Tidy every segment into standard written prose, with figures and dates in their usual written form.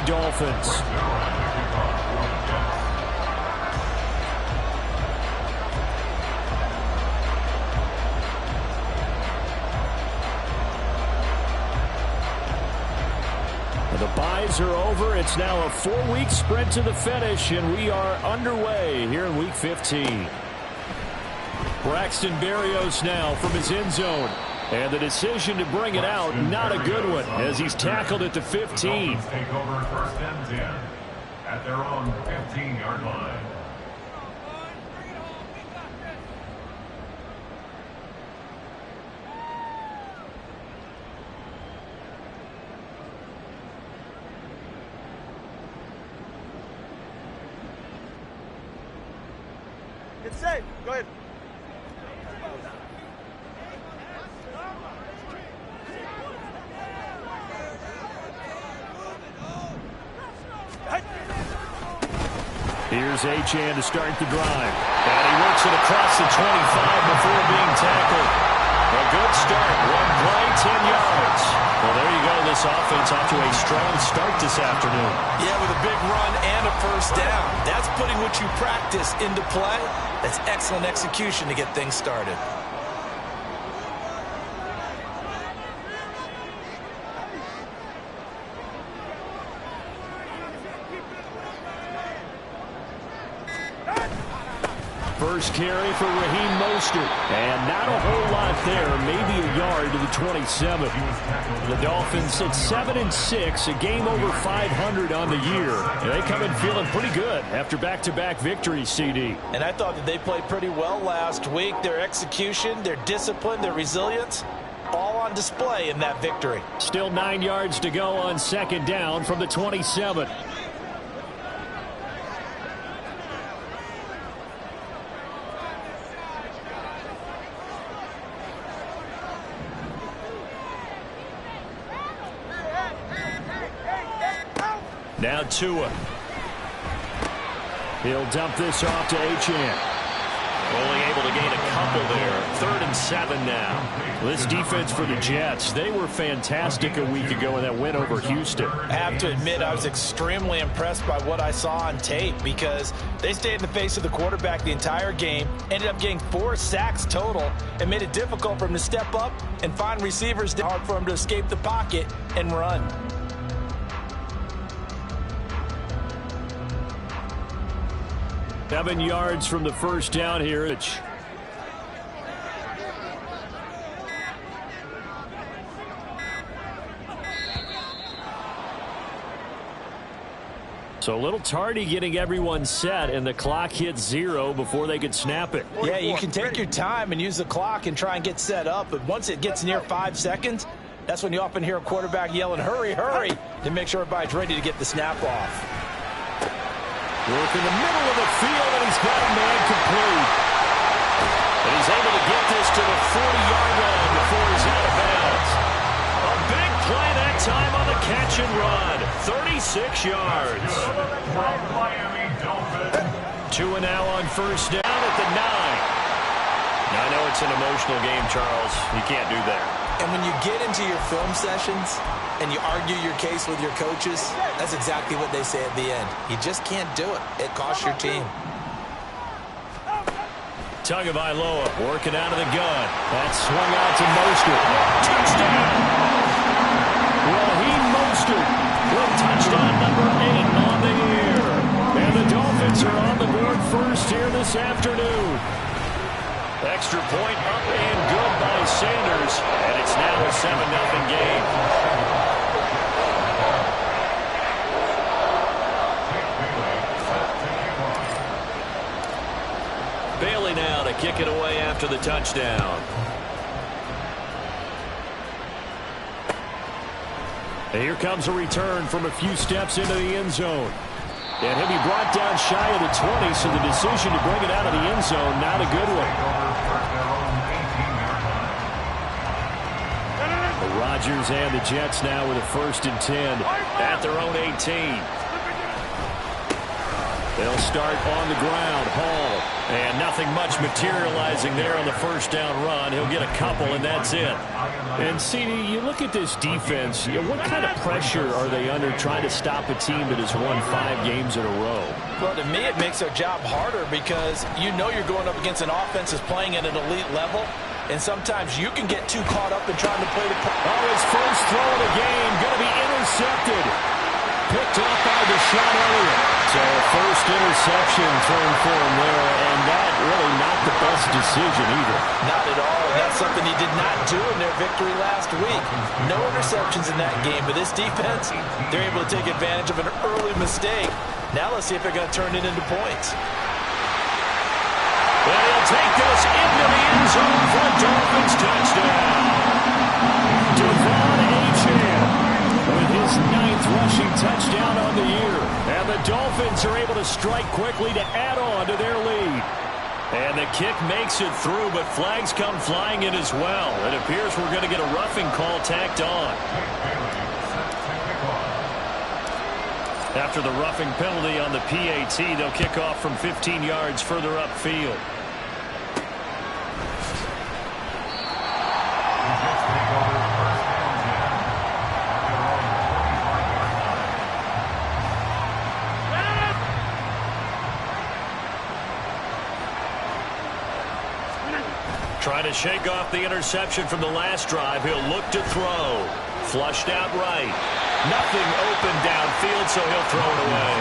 Miami Dolphins. The byes are over. It's now a 4-week sprint to the finish, and we are underway here in Week 15. Braxton Berrios now from his end zone. And the decision to bring it out, not a good one, as he's tackled at the 15. The Dolphins take over first and 10 at their own 15-yard line. It's safe. Go ahead. Here's Achane to start the drive. And he works it across the 25 before being tackled. A good start. One play, 10 yards. Well, there you go. This offense off to a strong start this afternoon. Yeah, with a big run and a first down. That's putting what you practice into play. That's excellent execution to get things started. First carry for Raheem Mostert. And not a whole lot there. Maybe a yard to the 27. The Dolphins at 7-6, a game over 500 on the year. And they come in feeling pretty good after back-to-back victories, CD. And I thought that they played pretty well last week. Their execution, their discipline, their resilience, all on display in that victory. Still 9 yards to go on second down from the 27. Now Tua. He'll dump this off to Achane. Only able to gain a couple there. 3rd and 7 now. This defense for the Jets, they were fantastic a week ago in that win over Houston. I have to admit, I was extremely impressed by what I saw on tape because they stayed in the face of the quarterback the entire game, ended up getting 4 sacks total, and made it difficult for him to step up and find receivers. Hard for him to escape the pocket and run. Seven yards from the first down here. So a little tardy getting everyone set, and the clock hits 0 before they could snap it. Yeah, you can take your time and use the clock and try and get set up, but once it gets near 5 seconds, that's when you often hear a quarterback yelling, hurry, hurry, to make sure everybody's ready to get the snap off. Work in the middle of the field, and he's got a man complete. And he's able to get this to the 40-yard line before he's out of bounds. A big play that time on the catch and run. 36 yards. Tua now on first down at the 9. Now, I know it's an emotional game, Charles. You can't do that. And when you get into your film sessions and you argue your case with your coaches, that's exactly what they say at the end. You just can't do it. It costs your team. Tagovailoa working out of the gun. That swung out to Mostert. Touchdown! Raheem Mostert with touchdown number 8 on the year. And the Dolphins are on the board first here this afternoon. Extra point up and good by Sanders. And it's now a 7-0 game. Bailey now to kick it away after the touchdown. And here comes a return from a few steps into the end zone. And he'll be brought down shy of the 20, so the decision to bring it out of the end zone, not a good one. The Rodgers and the Jets now with a 1st and 10 at their own 18. They'll start on the ground. Hall. And nothing much materializing there on the first down run. He'll get a couple, and that's it. And, CD, you look at this defense, what kind of pressure are they under trying to stop a team that has won 5 games in a row? Well, to me, it makes their job harder because you know you're going up against an offense that's playing at an elite level, and sometimes you can get too caught up in trying to play the... Oh, his first throw of the game going to be intercepted. Picked up by Deshaun Elliott. So first interception thrown for him there, and that really not the best decision either. Not at all, and that's something he did not do in their victory last week. No interceptions in that game, but this defense, they're able to take advantage of an early mistake. Now let's see if they're going to turn it into points. Well, he'll take this into the end zone for a Dolphins touchdown. Devon Achane with his 9th rushing touchdown on the year. And the Dolphins are able to strike quickly to add on to their lead. And the kick makes it through, but flags come flying in as well. It appears we're going to get a roughing call tacked on. After the roughing penalty on the PAT, they'll kick off from 15 yards further upfield. Trying to shake off the interception from the last drive. He'll look to throw. Flushed out right. Nothing open downfield, so he'll throw it away.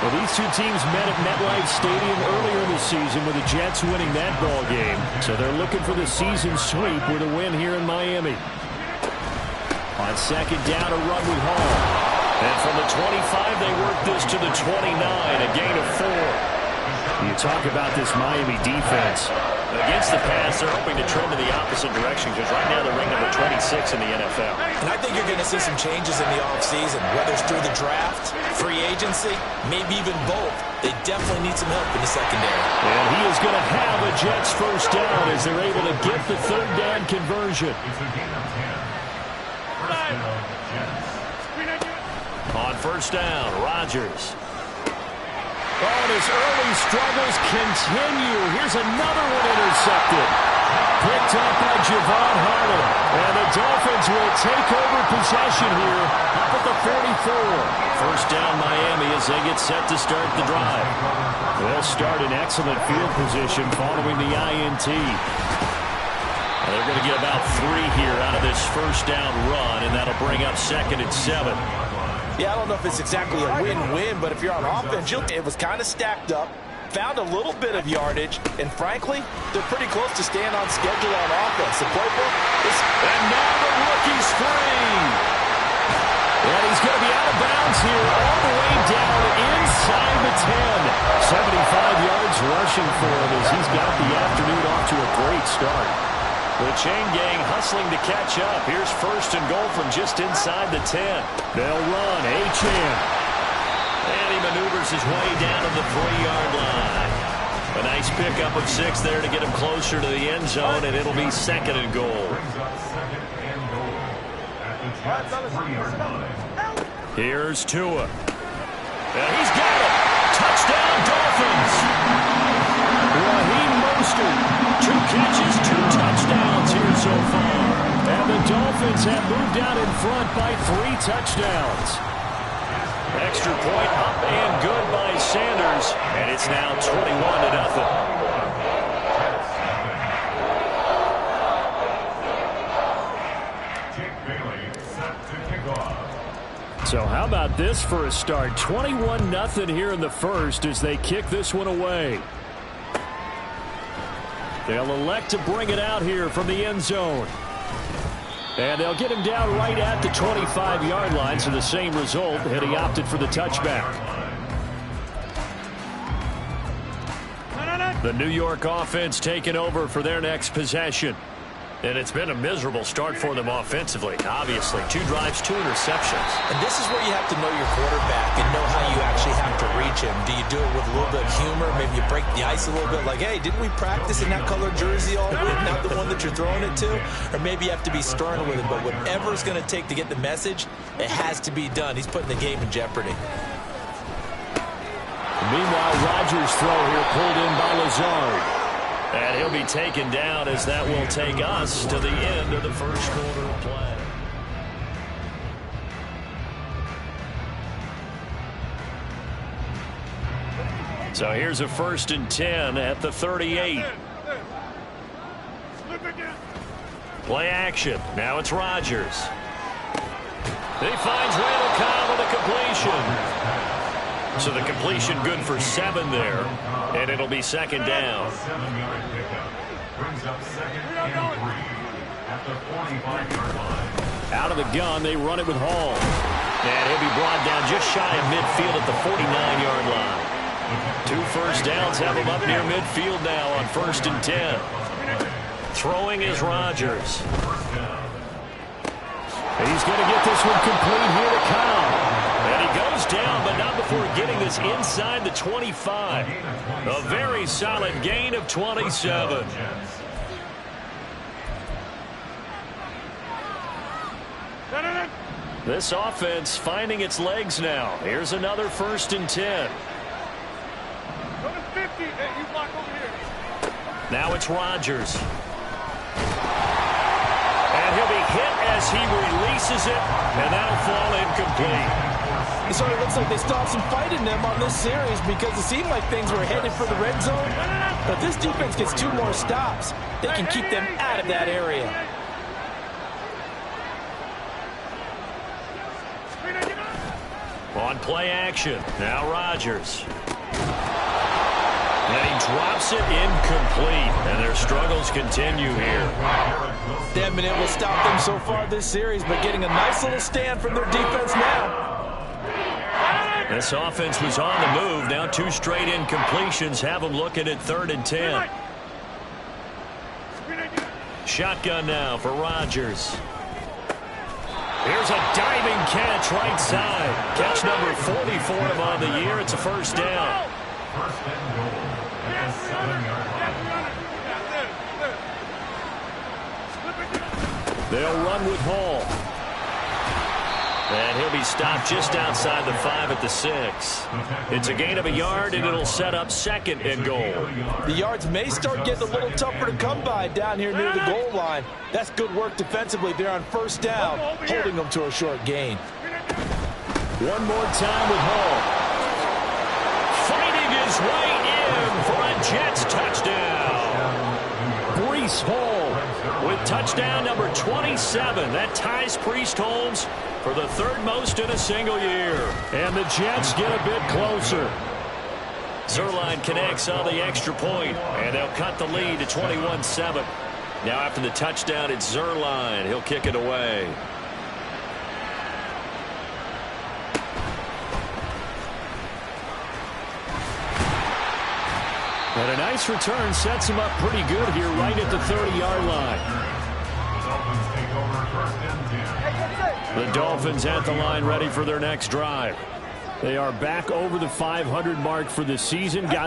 Well, these two teams met at MetLife Stadium earlier in the season with the Jets winning that ball game. So they're looking for the season sweep with a win here in Miami. On second down, a run with Hall. And from the 25, they work this to the 29, a gain of 4. You talk about this Miami defense. Against the pass, they're hoping to trend in the opposite direction because right now they're ranked number 26 in the NFL. And I think you're going to see some changes in the offseason, whether it's through the draft, free agency, maybe even both. They definitely need some help in the secondary. And he is going to have a Jets first down as they're able to get the third down conversion. On first down, Rodgers. Oh, and his early struggles continue. Here's another one intercepted. Picked up by Javon Harlan. And the Dolphins will take over possession here up at the 44. First down Miami as they get set to start the drive. They'll start in excellent field position following the INT. And they're going to get about 3 here out of this first down run, and that'll bring up 2nd and 7. Yeah, I don't know if it's exactly a win-win, but if you're on offense, it was kind of stacked up, found a little bit of yardage, and frankly, they're pretty close to staying on schedule on offense. The playbook is... And now the rookie's free. And he's going to be out of bounds here all the way down inside the 10. 75 yards rushing for him as he's got the afternoon off to a great start. The chain gang hustling to catch up. Here's first and goal from just inside the 10. They'll run. Achane. And he maneuvers his way down to the 3-yard line. A nice pickup of 6 there to get him closer to the end zone, and it'll be 2nd and goal. Here's Tua. And he's got it. Touchdown, Dolphins. Raheem Mostert. 2 catches, 2 touchdowns here so far. And the Dolphins have moved out in front by 3 touchdowns. Extra point up and good by Sanders. And it's now 21-0. So how about this for a start? 21-0 here in the first as they kick this one away. They'll elect to bring it out here from the end zone. And they'll get him down right at the 25-yard line, so the same result, and he opted for the touchback. The New York offense taking over for their next possession. And it's been a miserable start for them offensively. Obviously, 2 drives, 2 interceptions. And this is where you have to know your quarterback and know how you actually have to reach him. Do you do it with a little bit of humor? Maybe you break the ice a little bit like, hey, didn't we practice in that color jersey all week? Not the one that you're throwing it to? Or maybe you have to be stern with him. But whatever it's going to take to get the message, it has to be done. He's putting the game in jeopardy. Meanwhile, Rodgers' throw here pulled in by Lazard. And he'll be taken down as that will take us to the end of the first quarter of play. So here's a 1st and 10 at the 38. Play action. Now it's Rodgers. He finds Randall Cobb with a completion. So the completion good for 7 there. And it'll be 2nd down. 7-yard pickup. Brings up 2nd and 3 at the 45-yard line. Out of the gun, they run it with Hall. And he'll be brought down just shy of midfield at the 49-yard line. 2 first downs have him up near midfield now on 1st and 10. Throwing is Rodgers. He's going to get this one complete here to Cobb. And he goes down, but not before getting this inside the 25. A very solid gain of 27. This offense finding its legs now. Here's another 1st and 10. Now it's Rodgers. And he'll be hit as he releases it, and that'll fall incomplete. It sort of looks like they stopped some fight in them on this series because it seemed like things were headed for the red zone. But this defense gets 2 more stops. They can keep them out of that area. On play action, now Rodgers. And he drops it incomplete, and their struggles continue here. They haven't been able to stop them so far this series, but getting a nice little stand from their defense now. This offense was on the move. Now 2 straight incompletions have them looking at 3rd and 10. Shotgun now for Rodgers. Here's a diving catch right side. Catch number 40 for him on the year. It's a 1st down. 1st and goal at the 7-yard line. They'll run with Hall. And he'll be stopped just outside the 5 at the 6. It's a gain of a yard, and it'll set up 2nd and goal. The yards may start getting a little tougher to come by down here near the goal line. That's good work defensively there on 1st down, holding them to a short gain. One more time with Hall. Fighting his way in for a Jets touchdown. Breece Hall with touchdown number 27. That ties Priest Holmes for the 3rd most in a single year. And the Jets get a bit closer. Zuerlein connects on the extra point, and they'll cut the lead to 21-7. Now after the touchdown, it's Zuerlein. He'll kick it away. And a nice return sets him up pretty good here right at the 30-yard line. Dolphins take over 1st and 10. The Dolphins at the line ready for their next drive. They are back over the 500 mark for the season. Got